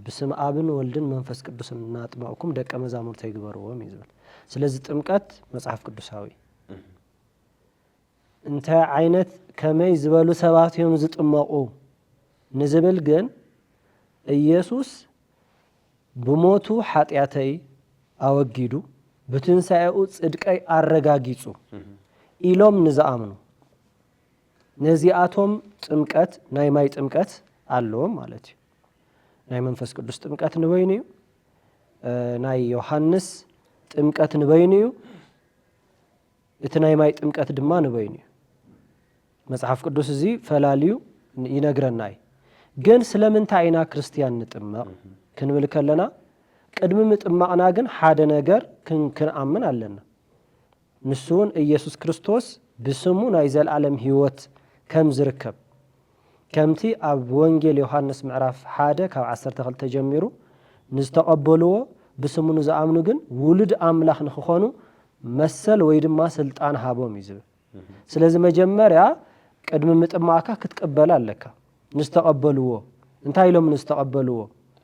بسم آبن ولدن منفس قدوسن ناطمعكم ደቀ መዛሙርት ይግበሩዎም ይዝብል ስለዚህ ጥምቀት መጽሐፍ ቅዱሳዊ እንተ አይነት ከመይ ዝበሉ ሰባት እዮም ዝጥመቁ ንዝብል ግን ኢየሱስ ብሞቱ ኃጢአተይ አወጊዱ በትንሳኤው ጽድቀይ አረጋጊጹ ኢሎም ንዝአምኑ ነዚአቶም ጥምቀት ናይ ማይ ጥምቀት አሎም ማለት እዩ ናይ መንፈስ ቅዱስ ጥምቀት ንበይኑ ናይ ዮሐንስ ጥምቀት ንበይኑ እቲ ናይ ማይ ጥምቀት ድማ ንበይኑ መጽሐፍ ቅዱስ እዚ ፈላልዩ ይነግረናይ ግን ስለምንታይ ኢና ክርስቲያን ንጥመቅ ክንብል ከለና ቅድሚ ምጥማቅና ግን ሓደ ነገር ክንአምን ኣለና ንሱን ኢየሱስ ክርስቶስ ብስሙ ናይ ዘለዓለም ህይወት ከም ዝርከብ ከምቲ ኣብ ወንጌል ዮሐንስ ምዕራፍ 1 ካብ 12 ጀሚሩ ንዝተቀበልዎ ብስሙ ንዝኣምኑ ግን ውሉድ አምላኽ ንኽኾኑ መሰል ወይ ድማ ስልጣን ሃቦም ይዝብል ስለዚህ መጀመሪያ ቅድሚ ምጥማቅካ ክትቀበል ኣለካ ንዝተቀበልዎ እንታይ ኢሎም ንዝተቀበልዎ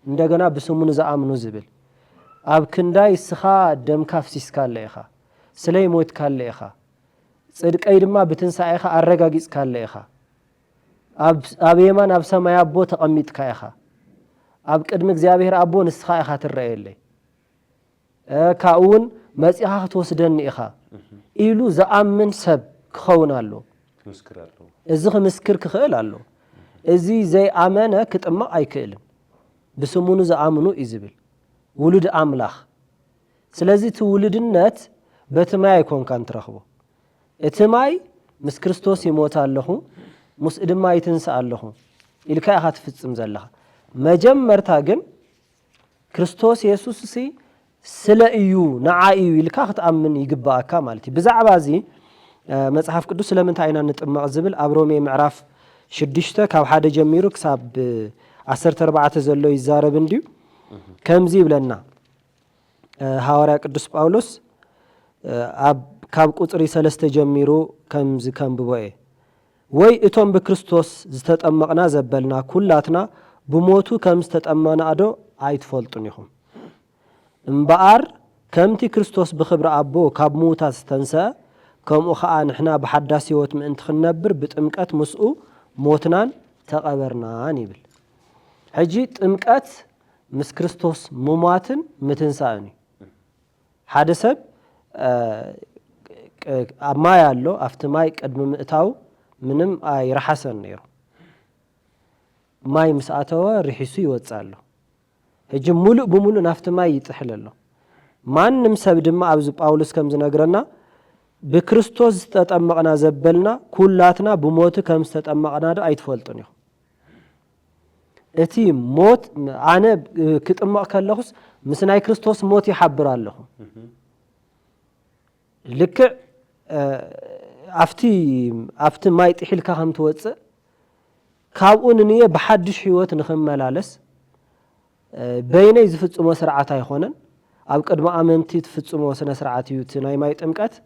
እንደገና ብስሙ ንዝኣምኑ ዝብል ኣብ ክንዳይ ስኻ ደምካ ፍሲስካ ኣለኢኻ ስለይ ሞትካ ኣለኢኻ ጽድቀይ ድማ ብትንሳኤኻ አረጋጊጽካ ኣለኢኻ ኣብ የማን ኣብ ሰማይ አቦ ተቀሚጥካ ኢኻ ኣብ ቅድሚ እግዚአብሔር አቦ ንስኻ ኢኻ ትረአየለይ ካውን መጽሐፍ ክትወስደኒ ኢኻ ኢሉ ዘአምን ሰብ ክኸውን ኣሎ እዚ ክምስክር ክኽእል ኣሎ እዚ ዘይአመነ ክጥማቅ ኣይክእልን ብስሙ ዝኣምኑ ይዝብል ውሉድ አምላኽ ስለዚህ እቲ ውሉድነት በቲ ማይ ኣይኮንካን ትረኽቦ እቲ ማይ ምስ ክርስቶስ ይሞት ኣለኹ ሙስ ድማ ይትንሳ ኣለኹ ኢልካ ኢኻ ትፍጽም ዘለኻ መጀመርታ ግን ክርስቶስ ኢየሱስ ስለ እዩ ንዓዩ ኢልካ ክትኣምን ይግባአካ ማለት እዩ ብዛዕባ እዚ መጽሐፍ ቅዱስ ስለምንታይ ኢና ንጥማቅ ዝብል ኣብ ሮሜ ምዕራፍ 6 ካብ 1 ጀሚሩ ክሳብ 14 ዘሎ ይዛረብ እንዲዩ ከምዚ ይብለና ሐዋርያ ቅዱስ ጳውሎስ ካብ ቁጥሪ 3 ጀሚሩ ከምዚ ከምብቦኤ ወይ እቶም በክርስቶስ ዝተጠመቅና ዘበልና ኩላትና ብሞቱ ከም ዝተጠመና አዶ አይትፈልጡን ይኹም እምበአር ከምቲ ክርስቶስ ብኽብሪ አቦ ካብ ሙታ ዝተንሰ كم أخا نحنا بحداث هيوت من أنت خنبر بتمكات مسؤو موتنان تقبرنا نيبل حجي تمكات مس كريستوس مماتن متنساني حادثب ما يالو أفتماي قدم مئتاو منم أي رحسن نيرو ماي مسأتوا رحسو يوتصالو هجي ملؤ بملؤ نفتماي يتحللو ما نمسب دم أبز باولس كم زنقرنا بكريستوس تتأمقنا زبلنا كلاتنا بموت كم تتأمقنا دو أيتفولتون يخو اتي موت أنا كتأمق كاللخص مسناي كريستوس موت يحبر اللهم لك أفتي ما يتحيل كهم توتس كابون نية بحدش حيوت نخم ملالس بين يزفت مسرعات يخونن أو قد ما أمنتي تفت مسرعات يوتناي ما يتأمكت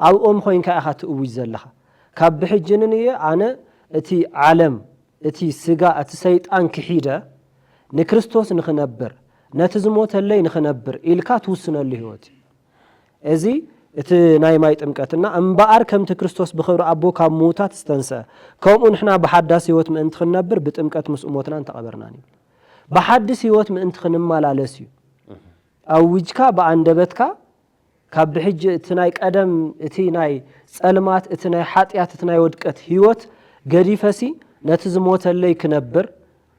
أو خوين كأخت أويزل لها كاب بحجننية أنا اتي عالم اتي سجا اتسيت أنك حيدة نكريستوس نخنبر نتزموت اللي نخنبر إلكات وسنا اللي هوتي أزي ات ناي ما يتأمكتنا أم بقر كم تكريستوس بخبر أبو كام موتات استنسى كم نحنا بحدث هيوت من أنت خنبر بتأمكت مسؤومتنا أنت قبرناني بحدث هيوت من أنت خنم مالالسيو أو وجكا بعندبتك كاب بحج تنايك أدم تناي سألمات تناي حاتيات تناي ودكت هيوت قريفسي نتزموت اللي كنبر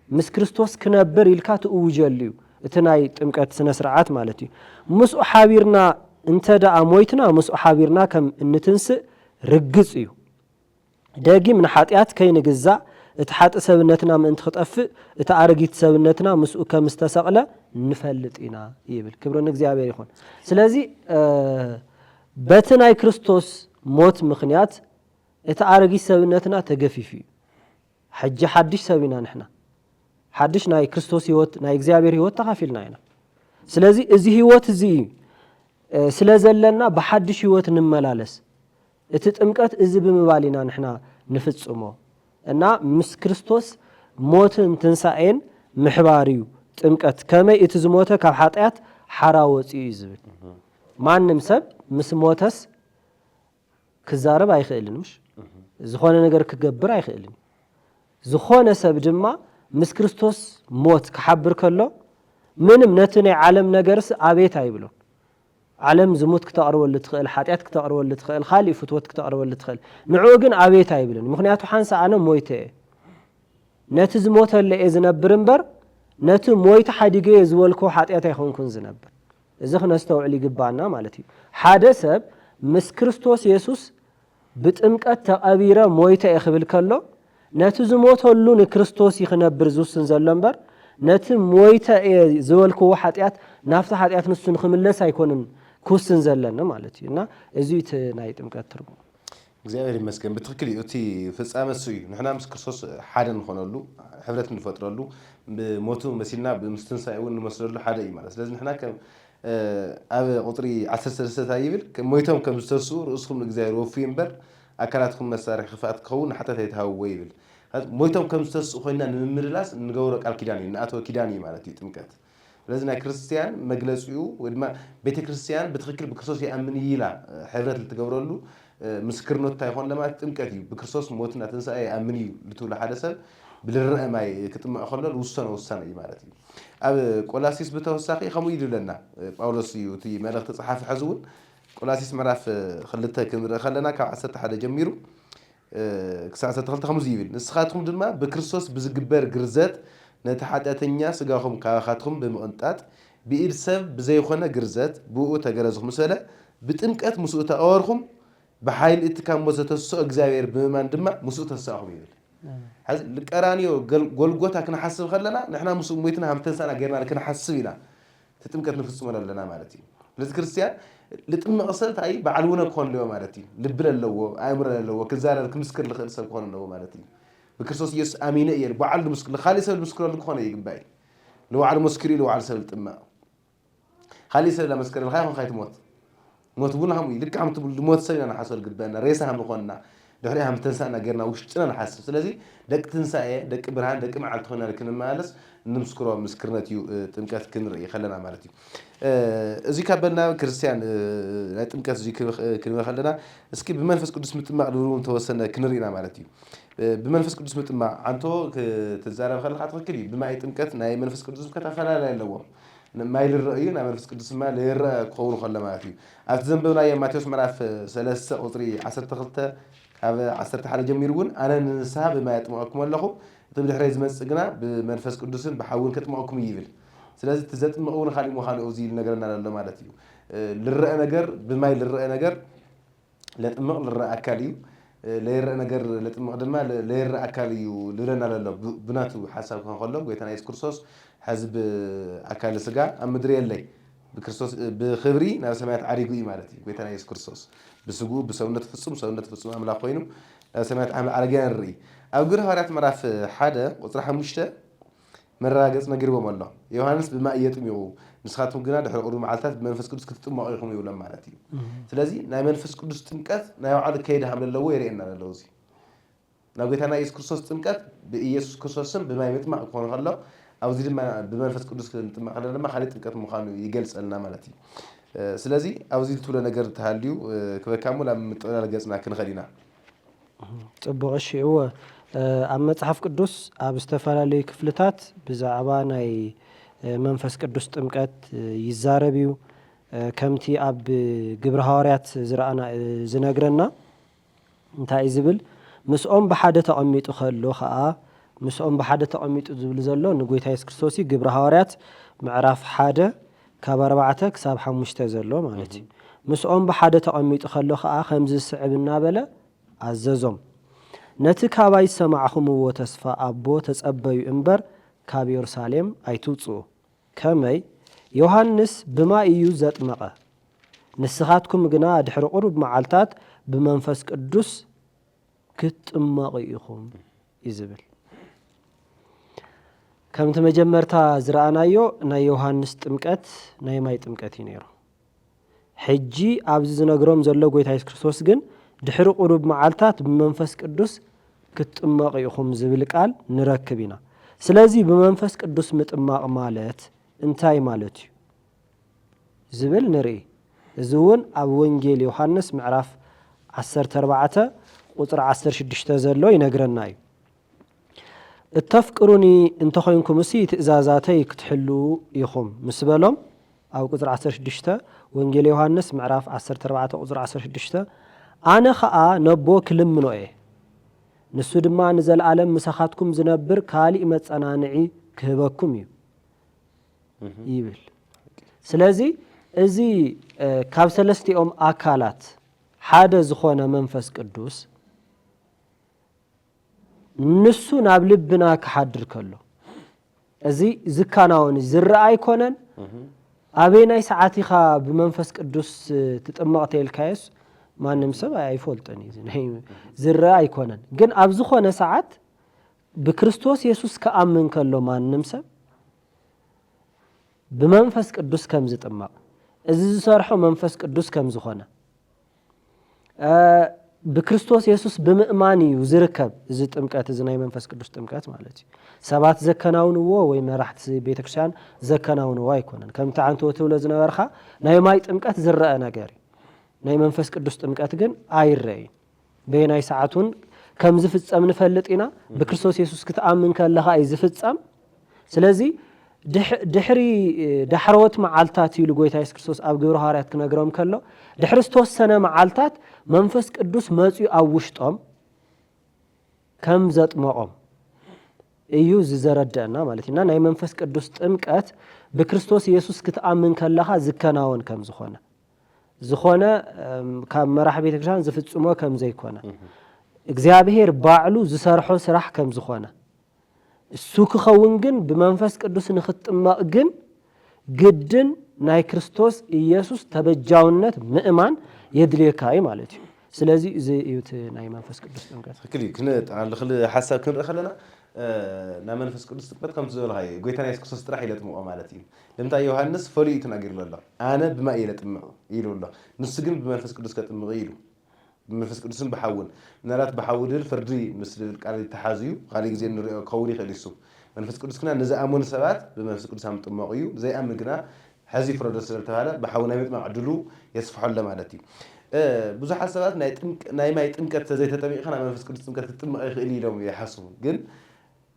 مس كريستوس كنبر يلكات أوجليو تناي تمكت سنسرعات مالتي مسؤ حابيرنا انت دا مويتنا مسؤ حابيرنا كم نتنس رقصيو داقي من حاتيات كاين جزاء اتحات سبنتنا من تخطف اتعرقيت سبنتنا مسؤ كمستسقله نفلطينا يبل كبرنا እግዚአብሔር ይሁን ስለዚህ በትናይ ክርስቶስ ሞት ምክንያት اتعرقيت سبنتنا تገፊፊ حج حدش سبينا نحنا حدش ناي ክርስቶስ ህይወት ናይ እግዚአብሔር ህይወት ተካፊልና ኢና ስለዚህ እዚ ህይወት እዚ ስለዘለና በሐድሽ ህይወት እንመላለስ እትጥምቀት እዚ በመባሊና نحنا ንፍጽሞ እና ምስ ክርስቶስ ሞትን ትንሳኤን ምሕባሪዩ ጥምቀት ከመይ እቲ ዝሞተ ካብ ኃጢአት ሓራ ወፂኡ ይዝብል ማንም ሰብ ምስ ሞተስ ክዛረብ አይኽእልን ምሽ ዝኾነ ነገር ክገብር አይኽእልን ዝኾነ ሰብ ድማ ምስ ክርስቶስ ሞት ክሓብር ከሎ ምንም ነቲ ናይ ዓለም ነገርስ አቤት አይብሎ ዓለም ዝሙት ክተقርበሉ ትኽእል ኃጢአት ክተقርበሉ ትኽእል खाሊ ፍትወት ክተقርበሉ ትኽእል ንዑ ግን አቤት አይብልን ምክንያቱ ሓንሳ አነ ሞይተ ነቲ ዝሞተለ ዝነብር እምበር ነቲ ሞይተ ሓዲገ ዝበልኮ ኃጢአት አይኾንኩን ዝነብር እዚ ክነስተውዕል ይግባና ማለት እዩ ሓደ ሰብ ምስ ክርስቶስ ኢየሱስ ብጥምቀት ተቀቢረ ሞይተ ይኽብል ከሎ ነቲ ዝሞተሉ ንክርስቶስ ይኽነብር ዝውስን ዘሎ እምበር ነቲ ሞይተ ዝበልኮ ኃጢአት ናፍታ ኃጢአት ንሱን ክምለስ አይኮንን ኩስን ዘለና ማለት እዩ እና እዚ ናይ ጥምቀት ትርጉም እግዚአብሔር ይመስገን በትክክል እቲ ፍጻመ እሱ እዩ ንሕና ምስ ክርስቶስ ሓደ እንኾነሉ ሕብረት እንፈጥረሉ ሞቱ መሲልና ብምስትንሳኤው እንመስለሉ ሓደ እዩ ማለት ስለዚህ ንሕና ከም ኣብ ቁጥሪ 13 ይብል ሞይቶም ከም ዝተስኡ ርእስኩም ንእግዚአብሔር ወፍዩ እምበር ኣካላትኩም መሳርሒ ክፋት ክኸውን ሓተት ኣይተሃውዎ ይብል ሞይቶም ከም ዝተስኡ ኮይና ንምምልላስ ንገብሮ ቃል ኪዳን እዩ ንኣተወ ኪዳን እዩ ማለት እዩ ጥምቀት ስለዚህ ናይ ክርስቲያን መግለፂኡ ወድማ ቤተ ክርስቲያን በትክክል በክርስቶስ ይኣምን ይላ ሕብረት ልትገብረሉ ምስክርነት ታይሆን ለማለት ጥምቀት እዩ በክርስቶስ ሞትና ትንሳኤ ይኣምን እዩ ልትብሉ ሓደ ሰብ ብልርአ ማይ ክጥምቕ ከሎ ውሳነ እዩ ማለት እዩ ኣብ ቆላሲስ በተወሳኺ ከምኡ ይድለና ጳውሎስ እዩ እቲ መልእኽቲ ጸሓፊ ሕዝውን ቆላሲስ ምዕራፍ 2 ክንርኢ ከለና ካብ 11 ጀሚሩ ክሳብ 12 ከምዚ ይብል ንስኻትኩም ድማ በክርስቶስ ብዝግበር ግርዘት ነቲ ኃጢአተኛ ስጋኹም ካኻትኩም ብምቕንጣጥ ብኢድ ሰብ ብዘይኾነ ግርዘት ብኡ ተገረዝኩም መሰለ ብጥምቀት ምስኡ ተኣወርኩም بحيل إتكام وزتسوء إجزاير بما ندمع مسؤول تساهم يقول هذا القرانيو قلقوتها كنا حسب خلنا نحنا مسؤوليتنا هم تنسى غيرنا لكن حسبينا تتمكن نفس مرة لنا مالتي للكريستيان لتم أصلت أي بعلونا كون له مالتي لبلا له أمر له كزار المسكر لخلص كون له مالتي بكرسوس يس أمينة ير بعل المسكر خالص المسكر اللي كونه يجباي لو على المسكري لو على سبب تما خالص المسكر الخايف خايف موت بونا هم يلك عم تقول موت سينا نحصل قدامنا ريسا هم نقولنا دحري هم تنسانا غيرنا وشتنا نحسب سلازي دك تنساي دك برهان دك معلت خونا لكن مالس نمسكرو مسكرنتيو تمكات كنري خلنا مالتي ازي كابلنا كريستيان تمكات زي كلمه خلنا اسكي بمنفس قدس متمع دورون توسنا كنرينا مالتي بمنفس قدس متمع عنتو تزارب خلق تفكري بما يتمكات ناي منفس قدس كتفلا لا يلو ما يل الرأي نا منفس قدس ما ليرا كون خلا مالتي اتزنبنا يا ماتيوس مراف 3 قطري 10 تخلته هذا 10 حاجه جميرون انا نسحب ما يطمعكم لكم تبي حريز مسقنا بمنفس قدسن بحاول كتمعكم يبل ስለዚህ ተዘጥመውን ኻሊ መኻን ኦዚል ነገርና አለ ማለት እዩ ልረአ ነገር በማይ ልረአ ነገር ለጥምቅ ልረአ አካልዩ ለይረአ ነገር ለጥምቅ ድማ ለይረአ አካልዩ ልረና አለ ብናቱ ሐሳብ ከሆነ ጎይታና ኢየሱስ ክርስቶስ ሕዝብ አካል ስጋ አምድር የለይ በክርስቶስ በኽብሪ ናብ ሰማያት ዓሪጉ ማለት እዩ ጎይታና ኢየሱስ ክርስቶስ በስጉ በሰውነት ፍጹም አምላክ ኮይኑ ናብ ሰማያት ዓሪጉ ነርኢ ኣብ ግብረ ሐዋርያት ምዕራፍ 1 ቁጥር 5 መራገጽ ነግርቦም አለ ዮሐንስ በማይ የጥሚው ንስኻቱም ግና ድሕሪ ቁሩ መዓልታት በመንፈስ ቅዱስ ክትጥመቁ ይኹም ይብሎም ማለት እዩ ስለዚ ናይ መንፈስ ቅዱስ ጥምቀት ናይ ዋዕል ከይደ ሃምለለዎ የርእየና አለው እዚ ናብ ጌታና ኢየሱስ ክርስቶስ ጥምቀት በኢየሱስ ክርስቶስን በማይ ምጥማቅ ኮን ከሎ ኣብዚ ድማ በመንፈስ ቅዱስ ክትጥመቅ ከለ ድማ ኻሊ ጥምቀት ምዃኑ ይገልጸልና ማለት እዩ ስለዚ ኣብዚ ልትብሎ ነገር ተሃልዩ ክበካሙ ላብ ምጥላል ገጽና ክንኸዲና ጽቡቅ እሺ ኣብ መጽሐፍ ቅዱስ ኣብ ዝተፈላለዩ ክፍልታት ብዛዕባ ናይ መንፈስ ቅዱስ ጥምቀት ይዛረብ እዩ ከምቲ ኣብ ግብረ ሐዋርያት ዝረአና ዝነግረና እንታይ ዝብል ምስኦም በሓደ ተቐሚጡ ከሎ ከዓ ምስኦም በሓደ ተቐሚጡ ዝብል ዘሎ ንጎይታ ኢየሱስ ክርስቶስ ግብረ ሐዋርያት ምዕራፍ 1 ካብ 4 ክሳብ 5 ዘሎ ማለት እዩ ምስኦም በሓደ ተቐሚጡ ከሎ ከዓ ከምዚ ዝስዕብና በለ ኣዘዞም ነቲ ካባይ ሰማዕኹምዎ ተስፋ ኣቦ ተጸበዩ እምበር ካብ ኢየሩሳሌም ኣይትውፅኡ ከመይ ዮሐንስ ብማይ እዩ ዘጥመቐ ንስኻትኩም ግና ድሕሪ ቁሩብ መዓልታት ብመንፈስ ቅዱስ ክትጥመቑ ኢኹም ይዝብል ከምቲ መጀመርታ ዝረአናዮ ናይ ዮሐንስ ጥምቀት ናይ ማይ ጥምቀት እዩ ነይሩ ሕጂ ኣብዚ ዝነግሮም ዘሎ ጎይታ ኢየሱስ ክርስቶስ ግን ድሕሪ ቁሩብ መዓልታት ብመንፈስ ቅዱስ ክትጥመቁ ኢኹም ዝብል ቃል ንረክብ ኢና ስለዚ ብመንፈስ ቅዱስ ምጥማቅ ማለት እንታይ ማለት እዩ ዝብል ንርኢ እዚ እውን ኣብ ወንጌል ዮሐንስ ምዕራፍ 14 ቁጥር 16 ዘሎ ይነግረና እዩ እተፍቅሩኒ እንተኾንኩም እሲ ትእዛዛተይ ክትሕሉ ኢኹም ምስ በሎም ኣብ ቁጥር 16 ወንጌል ዮሐንስ ምዕራፍ 14 ቁጥር 16 ኣነ ከዓ ነቦ ክልምኖ እየ ንሱ ድማ ንዘለዓለም ምሳኻትኩም ዝነብር ካሊእ መጸናንዒ ክህበኩም እዩ ይብል ስለዚ እዚ ካብ ሰለስቲኦም ኣካላት ሓደ ዝኾነ መንፈስ ቅዱስ ንሱ ናብ ልብና ክሓድር ከሎ እዚ ዝካናውን ዝረአ ኣይኮነን ኣበይ ሰዓት ኢኻ ብመንፈስ ቅዱስ ትጥመቕ ተልካየስ ማንም ሰብ አይፈልጠን ይዘን ዝረአ አይኮነን ግን ኣብ ዝኾነ ሰዓት በክርስቶስ ኢየሱስ ከአመን ከሎ ማንም ሰብ በመንፈስ ቅዱስ ከም ዝጥመቕ እዚ ዝሰርሖ መንፈስ ቅዱስ ከም ዝኾነ በክርስቶስ ኢየሱስ ብምእማን እዩ ዝርከብ እዚ ጥምቀት እዚ ናይ መንፈስ ቅዱስ ጥምቀት ማለት እዩ ሰባት ዘከናውንዎ ወይ መራሕቲ ቤተክርስቲያን ዘከናውንዎ አይኮነን ከምቲ አንተ ወትብሎ ዝነበርኻ ናይ ማይ ጥምቀት ዝረአ ነገር ናይ መንፈስ ቅዱስ ጥምቀት ግን አይረይ በየናይ ሰዓቱን ከም ዝፍጸም ንፈልጥ ኢና በክርስቶስ ኢየሱስ ክትአምን ከለኻ አይ ዝፍጸም ስለዚ ድሕሪ ዳሕሮት መዓልታት ይሉ ጎይታ ኢየሱስ ክርስቶስ ኣብ ግብረ ሐዋርያት ክነግሮም ከሎ ድሕሪ ዝተወሰነ መዓልታት መንፈስ ቅዱስ መጽኡ ኣብ ውሽጦም ከም ዘጥመቆም እዩ ዝዘረደና ማለት ኢና ናይ መንፈስ ቅዱስ ጥምቀት በክርስቶስ ኢየሱስ ክትአምን ከለኻ ዝከናወን ከም ዝኾነ ካብ መራሕ ቤተክርስቲያን ዝፍጽሞ ከም ዘይኮነ እግዚአብሔር ባዕሉ ዝሰርሖ ስራሕ ከም ዝኾነ እሱ ክኸውን ግን በመንፈስ ቅዱስ ንኽጥመቕ ግን ግድን ናይ ክርስቶስ ኢየሱስ ተበጃውነት ምእማን የድልየካይ ማለት እዩ ስለዚ እዚ እዩት ናይ መንፈስ ቅዱስ ጥምቀት ክሊ ክንጣልኽል ሐሳብ ክንረኸለና ናይ መንፈስ ቅዱስ ጥምቀት ከም ዝበልኻዮ ጎይታና ኢየሱስ ክርስቶስ ጥራሕ ይለጥምቆ ማለት እዩ ለምታ ዮሐንስ ፈልዩ ተናገርሎ ኣሎ ኣነ ብማይ ይለጥምቕ ኢሉ ኣሎ ንሱ ግን በመንፈስ ቅዱስ ከጥምቕ ኢሉ በመንፈስ ቅዱስን በሐውን ምናልባት በሐውድል ፍርዲ ምስል ቃል ተሓዝዩ ቃል ግዜ ንሪኦ ከውን ይኽእል እሱ መንፈስ ቅዱስ ግና ንዝኣመኑ ሰባት ብመንፈስ ቅዱስ ኣምጥመቑ እዩ ዘይኣምን ግና ሕዚ ፍረዶ ስለተባሃለ ብሓውና ምጥማቕ ዕድሉ የስፍሖሎ ማለት እዩ ብዙሓት ሰባት ናይ ማይ ጥምቀት ተዘይተጠሚቕኻ ናብ መንፈስ ቅዱስ ጥምቀት ክትጥምቕ ይኽእል ኢሎም ይሓስቡ ግን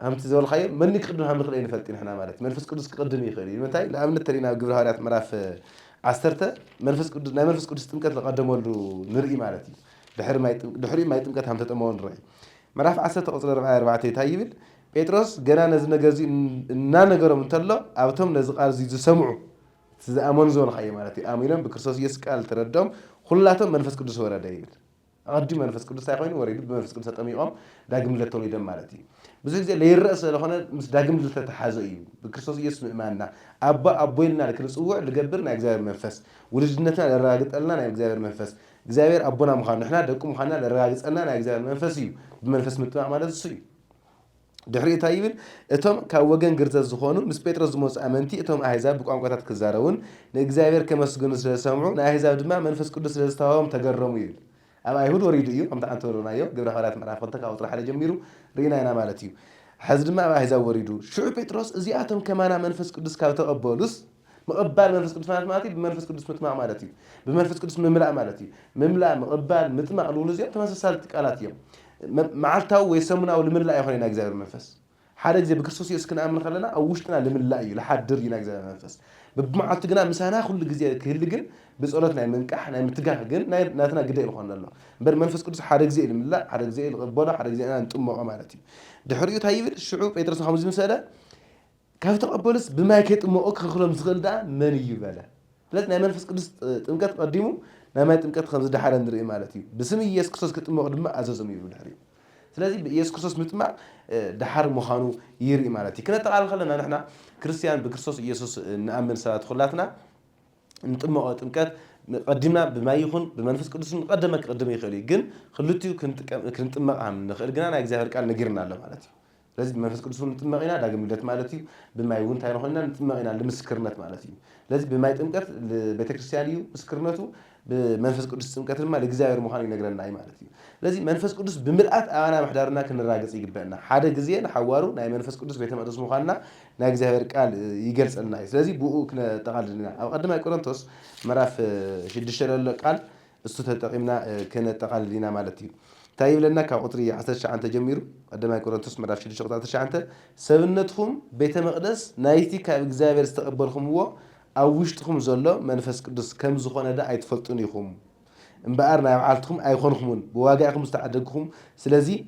همت زول خير من يقدم هم نخلي نفتين إحنا مالت منفس قدس قدم يخلي متى لا من الترينا قبل هاريات مراف عسترته منفس قدس ناي منفس قدس تمكت لقدم له نرئي مالتي دحري ما يتمكت هم تتمون رأي مراف عسترته أصلا ربعة تايبل بيتروس جنا نزل نجازي نانجر من تلا أبتهم نزق عزيز سمعوا تز أمون زول خير مالتي آمينهم بكرسوس يسكال تردم خلاتهم منفس قدس ورا دايل أقدم منفس قدس سايقين وريد بمنفس قدس تأميقهم داقم لتوني دم مالتي بس إذا ليرأس لهنا مس داقم لتتحازئي بكرسوس يسمع معنا أبوينا لكرسوع لجبرنا إجزاء منفس ولجنتنا للراجت قالنا إجزاء منفس إجزاء أبونا مخان نحنا دكم مخانا للراجت قالنا إجزاء منفسي بمنفس متوع مالت الصيف دحري تايبل اتم كوجن جرز الزخانو مس بيترز موس امنتي اتم احزاب بقوم قطات كزارون لإجزاء كمسجون سلسمعوا ناحزاب دما منفس قدس لستواهم تجرموا يل أما يهود وريدو إيو أم تعنتورنا إيو قبل حالات مرافق تكا وطرح على جميرو رينا أنا مالتيو حزد ما هذا وريدو شو بيتروس زياتهم كمان منفس قدس كاوتو أبولوس مقبال منفس قدس مالتي بمنفس قدس متمع مالتي بمنفس قدس مملأ مالتي مملأ مقبال متمع لولوزيا تماس سالت قالاتيو معلتاو ويسمونا ولملأ يخلينا أجزاء المنفس حدا زي بكرسوس يسكن أمن خلنا أو وشتنا لملأ يو لحد درينا أجزاء المنفس بمعلت جنا مسانا كل جزية كهلجن بسؤالتنا من كحنا متجاه جن ناتنا قدي الخوان الله بر منفس قدس حرق زي الملا حرق زي الغبارة حرق زي أنا أنتم مقاماتي دحرية هايبر الشعوب يدرسوا 50 سنة كيف تقبلس بما كيت أك خلهم زغل ده من يبلا لكن منفس قدس تمكت قديمه نما تمكت 5 دحر ندري مالتي بسم يس قصص كتم قدم أزازم يقول دحري لازم يس قصص متمع دحر مخانو يري مالتي كنا تعال خلنا نحن كريستيان بكريستوس يسوع نأمن ساعات خلاتنا نتمع تمكت قدمنا بما يكون بمنفس قدس قدمك قدم يخلي جن خلتيو كنت معهم نخل جنا نجزاهر قال نجرنا الله مالتي لازم بمنفس قدس نتمعنا داقم لت مالتي بما يكون تاينا خلنا نتمعنا لمسكرنات مالتي لازم بما يتمكت لبيت كريستيانيو مسكرنته بمنفس قدس تمكت ما لجزاهر مخاني نجرنا أي مالتي لازم منفس قدس بملأت أنا محضرنا كنا راجع يجيبنا حدا جزيان حوارو ناي منفس قدس بيت مقدس مخاننا نجزاهر قال يجلس الناس لازم بقو كنا تقالنا أو قدم كورنثوس مراف شدشر قال استتقمنا كنا تقالنا مالتي تايب لنا كقطري 10 عن تجميرو قدم كورنثوس مراف شدشر 10 عن سبنتهم بيت مقدس نايتي كإجزاهر استقبلهم هو أو وشتهم زلا منفس قدس كم زخانة ده أيتفلتونيهم امبارنا يعالتكم أيخونكمون بواقعكم مستعدكم سلازي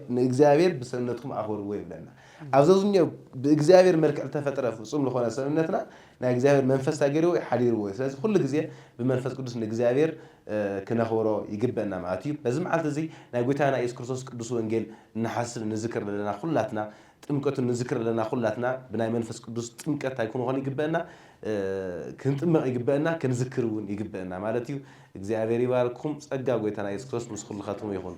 نإجزاهر بسنتكم آخر وين لنا أفضل بإجزاهر مركز التفترة فصوم لخونا سنتنا نإجزاهر منفس تاجرو حرير وين سلازي كل جزية بمنفس قدس نإجزاهر كنا خورا يجيب لنا معاتيب لازم على زي نقولتنا إيش كرسوس قدس وإنجيل نحسن نذكر لنا خلاتنا تمكت نذكر لنا خلاتنا بناء منفس قدس تمكت هيكون غني يجيب لنا كنت ما يجيب لنا كنذكرون يجيب لنا مالتيو إجزاهر يباركم أجا قولتنا إيش كرسوس مسخل خاتم يخون